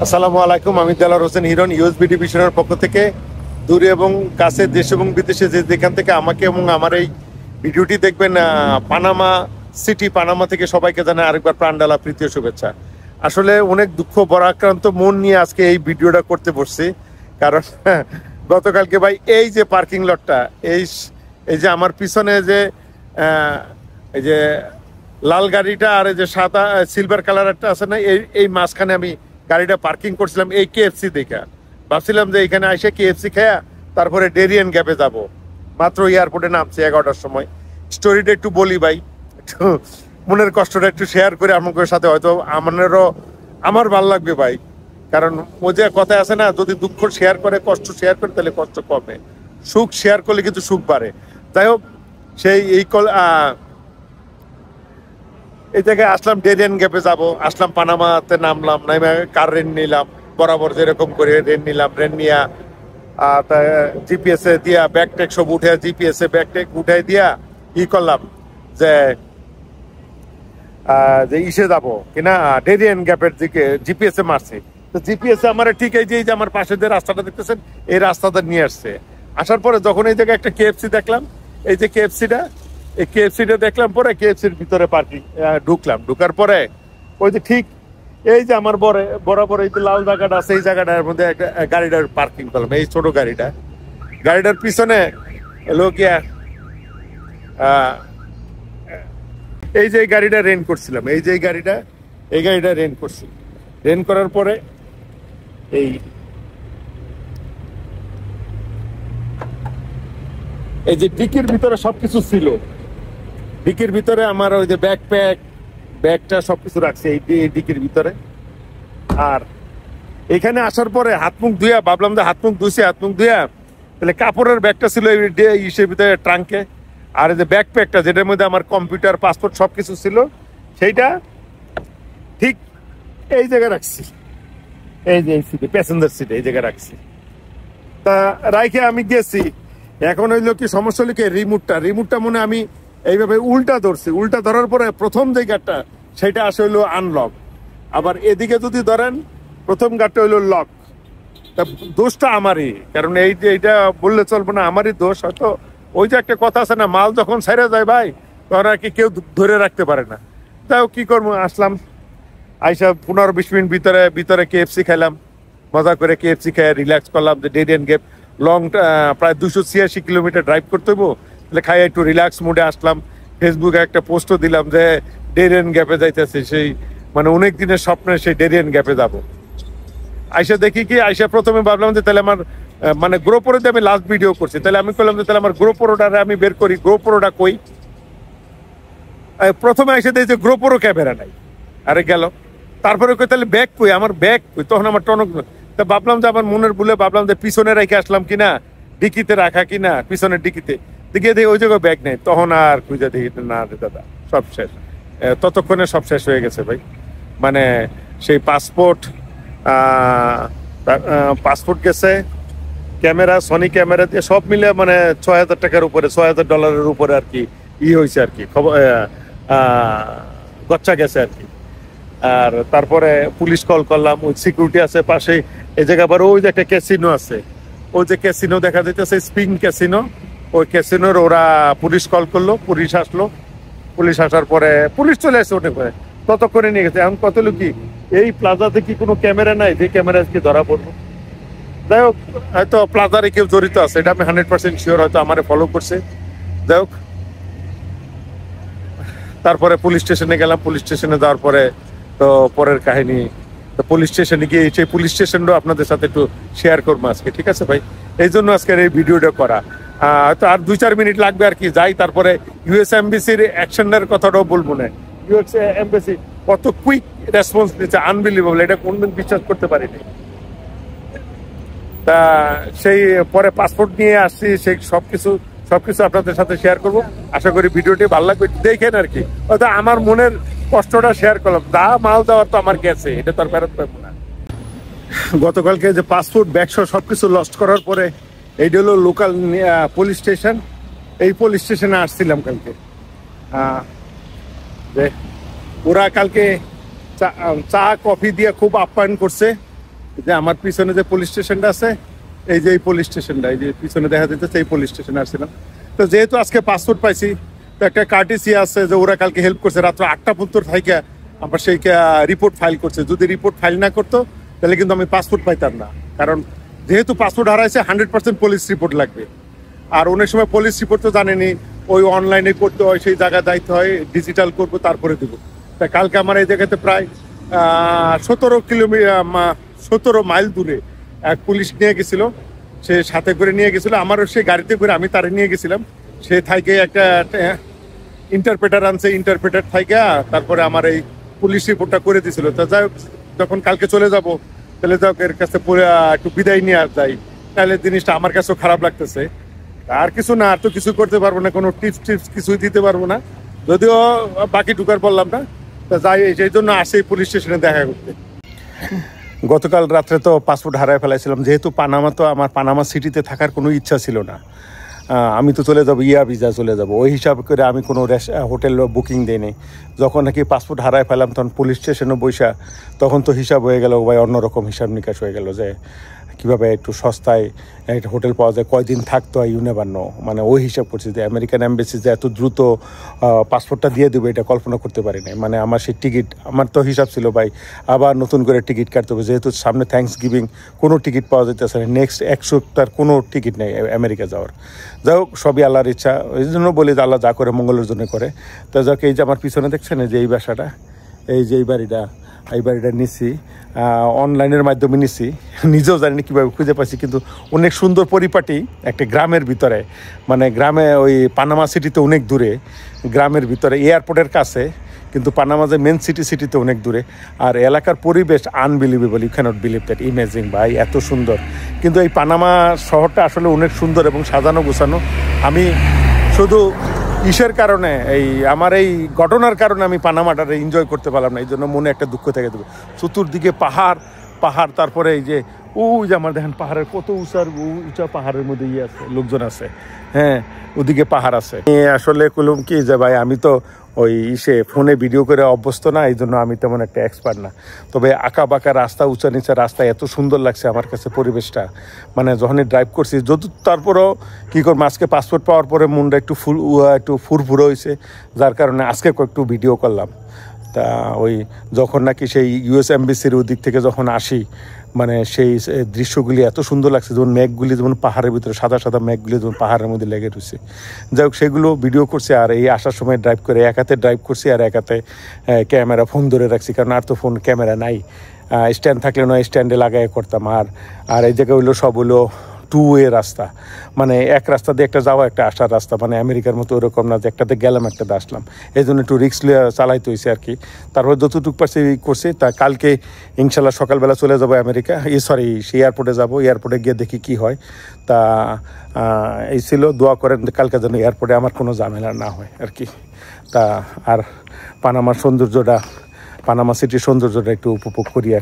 আসসালামু আলাইকুম, আমি দেলাওয়ার হোসেন হিরণ ইউএসবি ডিভিশনের পক্ষ থেকে দূরে এবং কাছে, দেশ এবং বিদেশে যেখান থেকে আমাকে এবং আমার এই ভিডিওটি দেখবেন, পানামা সিটি, পানামা থেকে সবাইকে জানাই আরেকবার প্রাণডালা প্রীতীয় শুভেচ্ছা। আসলে অনেক দুঃখ বরাক্রান্ত মন নিয়ে আজকে এই ভিডিওটা করতে বসছি, কারণ গতকালকে ভাই এই যে পার্কিং লটটা, এই যে আমার পিছনে যে এই যে লাল গাড়িটা আর এই যে সাদা সিলভার কালার একটা আছে না, এই মাঝখানে আমি গাড়িটা পার্কিং করছিলাম এই কেএফসি দেখে। ভাবছিলাম যে এখানে এসে কেএফসি খেয়া তারপরে ডেরিয়ান গ্যাপে যাব। মাত্র এয়ারপোর্টে নামছি 11টার সময়। স্টোরিটা একটু বলি ভাই, একটু মনের কষ্টটা একটু শেয়ার করে আপনাদের সাথে, হয়তো আমার ভালো লাগবে ভাই। কারণ ও যে কথা আছে না, যদি দুঃখ শেয়ার করে, কষ্ট শেয়ার করে, তাহলে কষ্ট কমে, সুখ শেয়ার করলে কিন্তু সুখ বাড়ে। যাই হোক, সেই এই জায়গায় আসলাম, ডেরিয়ান গ্যাপে যাব। আসলাম, পানামাতে নামলাম, নামে কার রেন্ট নিলাম, বরাবর যেরকম করে রেন্ট নিলাম। রেন্ট নিয়া জিপিএস এ দিয়া ব্যাগ ট্যাগ সব উঠে, জিপিএস এ ব্যাগ ট্যাগ উঠে দিয়া করলাম যে ইসে যাবো কিনা, ডেরিয়ান গ্যাপের দিকে জিপিএস এ মারছি। তো জিপিএস এ আমার ঠিক এই যে আমার পাশে যে রাস্তাটা দেখতেছেন, এই রাস্তাটা নিয়ে আসছে। আসার পরে যখন এই জায়গায় একটা কেএফসি দেখলাম, এই যে এই কেএফসিটা দেখলাম, পরে কেএফসির ভিতরে পার্কিং ঢুকার পরে ওই যে ঠিক এই যে আমার বরাবর এই যে লাল জায়গাটা আছে, এই জায়গাটার মধ্যে একটা গাড়িটার পার্কিং করলাম, এই ছোট গাড়িটার পিছনে লোকিয়া এই যে গাড়িটা রেন্ট করছিলাম, এই গাড়িটা রেন্ট করছি। রেন্ট করার পরে এই যে ডিকির ভিতরে সবকিছু ছিল। ডিকির ভিতরে আমার ওই যে ব্যাগটা সবকিছু রাখছে এই ডিকির ভিতরে। আর এখানে আসার পরে হাত মুখ ধুয়া ভাবলাম যে হাত মুখ ধুয়া তাহলে কাপড়ের ব্যাগটা ছিল ইসের ভিতরে, ট্রাঙ্কে। আর এই যে ব্যাকপ্যাকটা, যেটার মধ্যে আমার কম্পিউটার, পাসপোর্ট সবকিছু ছিল, সেইটা ঠিক এই জায়গায় রাখছি। এই যে এই সিটে, প্যাসেঞ্জার সিটে এই জায়গায় রাখছি। তা রাইখে আমি গেছি। এখন হইলো কি সমস্যা, হলো কি রিমোটটা মনে আমি এইভাবে উল্টা ধরছি। উল্টা ধরার পরে প্রথম যে গাড়টা, সেটা আসে হইলো আনলক। আবার এদিকে যদি ধরেন, প্রথম গাড়টা হইলো লক। তা দোষটা আমারই, কারণ এই যে এইটা বললে চলবে না, আমারই দোষ। হয়তো ওই যে একটা কথা আছে না, মাল যখন ছেড়ে যায় ভাই, তখন আর কি কেউ ধরে রাখতে পারে না। তাও কি করবো, আসলাম, আইসা 15-20 মিনিট ভিতরে কেএফসি খাইলাম। মজা করে কেএফসি খাই রিল্যাক্স করলাম। যে ডেরিয়ান গ্যাপ প্রায় 286 কিলোমিটার ড্রাইভ করতে হবো, তাহলে খাই একটু রিল্যাক্স মুডে আসলাম। ফেসবুকে একটা পোস্টও দিলাম যে ডেরিয়ান গ্যাপে যাইতেছে, সেই মানে অনেক দিনের স্বপ্নে সেই ডেরিয়ান গ্যাপে যাব। আইসা দেখি কি, আইসা প্রথমে ভাবলাম যে তাহলে আমার মানে গ্রোপোরোতে আমি লাস্ট ভিডিও করছি, তাহলে আমি করলাম যে তাহলে আমার গ্রোপোরোটারে আমি বের করি। গ্রোপোরোটা কই, প্রথমে এসে দেখি যে গ্রোপোরো ক্যামেরা নাই। আরে গেল, তারপরে কই তাহলে ব্যাগ কই, আমার ব্যাগ কই। তখন আমার টনক, তা ভাবলাম যে আমার মনের ভুলে ভাবলাম যে পিছনে রেখে আসলাম কিনা, ডিকিতে রাখা কিনা, পিছনের ডিকিতে দিকে দেখি ওই জায়গায় ব্যাগ নেই। তখন আর খুঁজে দেখি না রে দাদা, সব শেষ। ততক্ষণে সব শেষ হয়ে গেছে ভাই। মানে সেই পাসপোর্ট গেছে, ক্যামেরা, সনি ক্যামেরা দিয়ে সব মিলে মানে $6,000 উপরে, $6,000 উপরে আর কি হয়েছে আর কি, খবর গচ্চা গেছে আর কি। আর তারপরে পুলিশ কল করলাম, ওই সিকিউরিটি আছে পাশে। এই জায়গা আবার ওই যে একটা ক্যাসিনো আছে, ওই যে ক্যাসিনো দেখা যাইতেছে, স্প্রিং ক্যাসিনো, ওই ক্যাসিনোর ওরা পুলিশ কল করলো, পুলিশ আসলো। পুলিশ আসার পরে পুলিশ চলে আসছে, ওঠে করে ততক্ষণে নিয়ে গেছে। এখন কত লোক কি এই প্লাজাতে কি কোনো ক্যামেরা নাই যে ক্যামেরা কি ধরা পড়বো? যাই হোক, হয়তো প্লাজারে কেউ জড়িত আছে, এটা আমি 100% শিওর, হয়তো আমারে ফলো করছে। যাই হোক, তারপরে পুলিশ স্টেশনে গেলাম। পুলিশ স্টেশনে যাওয়ার পরে তো পরের কাহিনী, তো পুলিশ স্টেশনে গিয়ে সেই পুলিশ স্টেশনটাও আপনাদের সাথে একটু শেয়ার করবো আজকে, ঠিক আছে ভাই? এই জন্য আজকের এই ভিডিওটা করা। হয়তো আর 2-4 মিনিট লাগবে আর কি, যাই। তারপরে ইউএস এমবাসির অ্যাকশনের কথাটাও বলবো না। ইউএস এমবাসি কত কুইক রেসপন্স দিচ্ছে, আনবিলিভেবল, এটা কোনদিন বিশ্বাস করতে পারিনি। তা সেই পরে পাসপোর্ট নিয়ে আসছি, সেই সবকিছু আপনাদের সাথে শেয়ার করব। আশা করি ভিডিওটি ভালো লাগবে, দেখেন আর কি। হয়তো আমার মনের কষ্টটা শেয়ার করলাম। মাল দেওয়ার তো আমার গেছে, এটা তো আর ফেরত পাবো না। গতকালকে যে পাসপোর্ট, ব্যাগসহ সবকিছু লস্ট করার পরে এইটা হলো লোকাল পুলিশ স্টেশন। এই পুলিশ স্টেশনে আসছিলাম কালকে। ওরা কালকে চা কফি দিয়ে খুব আপ্যায়ন করছে। যে আমার পিছনে যে পুলিশ স্টেশনটা আছে, এই যে এই পুলিশ স্টেশনটা, এই যে পিছনে দেখা যাচ্ছে এই পুলিশ স্টেশনে আসছিলাম। তো যেহেতু আজকে পাসপোর্ট পাইছি, তো একটা কার্টিসি আছে যে ওরা কালকে হেল্প করছে, রাত্র 8টা পর্যন্ত থাইকা আমার সেই রিপোর্ট ফাইল করছে। যদি রিপোর্ট ফাইল না করতো তাহলে কিন্তু আমি পাসপোর্ট পাইতাম না, কারণ যেহেতু পাসপোর্ট হারাইছে 100% পুলিশ রিপোর্ট লাগবে। আর অনেক সময় পুলিশ রিপোর্ট তো জানেনি, ওই অনলাইনে করতে হয়, সেই জায়গায় যাইতে হয়, ডিজিটাল করবো তারপরে দেবো। তা কালকে আমার এই জায়গাতে প্রায় 17 মাইল দূরে এক পুলিশ নিয়ে গেছিল, সে সাথে করে নিয়ে গেছিল, আমারও সে গাড়িতে করে আমি তারে নিয়ে গেছিলাম। সে থাইকে একটা ইন্টারপ্রেটার আনছে, ইন্টারপ্রেটার থাইকা তারপরে আমার এই পুলিশ রিপোর্টটা করে দিছিল। তা যাই হোক, যখন কালকে চলে যাব তাহলে যাই হোক এর কাছে একটু বিদায় নিয়ে আর যাই, তাহলে জিনিসটা আমার কাছেও খারাপ লাগতেছে। আর কিছু না, আর তো কিছু করতে পারবো না, কোনো টিপস কিছুই দিতে পারবো না, যদিও বাকি ঢুকার বললাম না। তা যাই, সেই জন্য আসে পুলিশ স্টেশনে দেখা করতে। গতকাল রাত্রে তো পাসপোর্ট হারায় ফেলাইছিলাম, যেহেতু পানামা, তো আমার পানামা সিটিতে থাকার কোনো ইচ্ছা ছিল না। আমি তো চলে যাবো, ভিসা চলে যাব, ওই হিসাব করে আমি কোনো হোটেল বুকিং দিই নাই। যখন নাকি পাসপোর্ট হারায় ফেলাম তখন পুলিশ স্টেশনে বৈশা, তখন তো হিসাব হয়ে গেল ভাই, অন্যরকম হিসাব নিকাশ হয়ে গেল যে কীভাবে একটু সস্তায় একটা হোটেল পাওয়া যায়, কয়দিন থাকতে হয়, ইউনেভার নো। মানে ওই হিসাব করছি যে আমেরিকান এম্বাসি যে এত দ্রুত পাসপোর্টটা দিয়ে দেবে এটা কল্পনা করতে পারি নাই। মানে আমার সেই টিকিট, আমার তো হিসাব ছিল ভাই আবার নতুন করে টিকিট কাটতে হবে, যেহেতু সামনে থ্যাঙ্কস গিভিং, কোনো টিকিট পাওয়া যেতেছে না, নেক্সট 1 সপ্তাহের কোনো টিকিট নেই আমেরিকা যাওয়ার। যাই হোক, সবই আল্লাহর ইচ্ছা, এই জন্য বলি যে আল্লাহ যা করে মঙ্গলের জন্য করে। তো যাক, এই যে আমার পিছনে দেখছেন যে এই বাসাটা, এই যে এই বাড়িটা নিছি, অনলাইনের মাধ্যমে নিছি, নিজেও জানি না কীভাবে খুঁজে পাইছি, কিন্তু অনেক সুন্দর পরিপাটি একটা গ্রামের ভিতরে, মানে গ্রামে ওই পানামা সিটিতে অনেক দূরে, গ্রামের ভিতরে এয়ারপোর্টের কাছে, কিন্তু পানামা যে মেন সিটিতে অনেক দূরে। আর এলাকার পরিবেশ unbelievable, you can't believe that, amazing ভাই, এত সুন্দর। কিন্তু এই পানামা শহরটা আসলে অনেক সুন্দর এবং সাজানো গোছানো। আমি শুধু ইসের কারণে, এই আমার এই ঘটনার কারণে আমি পানামাটা এনজয় করতে পারলাম না, এই জন্য মনে একটা দুঃখ থেকে দেবে। চতুর্দিকে পাহাড়, তারপরে এই যে ওই যে আমার দেখেন পাহাড়ের কত উঁচা পাহাড়ের মধ্যে আছে, লোকজন আছে, হ্যাঁ ওদিকে পাহাড় আছে। আসলে কলম কি যে ভাই, আমি তো ওই ফোনে ভিডিও করে অভ্যস্ত না, এই জন্য আমি তেমন একটা এক্সপার্ট না। তবে আঁকা বাঁকা রাস্তা, উঁচা নিচা রাস্তা, এত সুন্দর লাগছে আমার কাছে পরিবেশটা। মানে যখনই ড্রাইভ করছি, যদি তারপরও কী করবো, আজকে পাসপোর্ট পাওয়ার পরে মনটা একটু ফুরফুরে হয়েছে, যার কারণে আজকে একটু ভিডিও করলাম। তা ওই যখন নাকি সেই ইউএস এমবাসির ওদিক থেকে যখন আসি, মানে সেই দৃশ্যগুলি এত সুন্দর লাগছে, যেমন মেঘগুলি যেমন পাহাড়ের ভিতরে, সাদা মেঘগুলি যেমন পাহাড়ের মধ্যে লেগে রয়েছে। যাই হোক, সেগুলো ভিডিও করছি। আর এই আসার সময় ড্রাইভ করে এক হাতে ড্রাইভ করছি আর এক হাতে ক্যামেরা, ফোন ধরে রাখছি, কারণ আর তো ফোন ক্যামেরা নাই। স্ট্যান্ড থাকলে নয় স্ট্যান্ডে লাগাই করতাম। আর এই জায়গায় সব হলো 2 ওয়ে রাস্তা, মানে এক রাস্তা দিয়ে একটা যাওয়া একটা আসার রাস্তা, মানে আমেরিকার মতো ওরকম না যে একটাতে গেলাম একটাতে আসলাম। এই জন্য একটু রিস্ক চালাইতে হয়েছে আর কি। তারপর যতটুকু পারছি করছি। তা কালকে ইনশাল্লাহ সকালবেলা চলে যাবো আমেরিকা, সেই এয়ারপোর্টে যাবো, এয়ারপোর্টে গিয়ে দেখি কি হয়। তা এই ছিল, দোয়া করেন কালকে যেন এয়ারপোর্টে আমার কোনো ঝামেলা না হয় আর কি। তা আর পানামা সিটির সৌন্দর্যটা একটু উপভোগ করি আর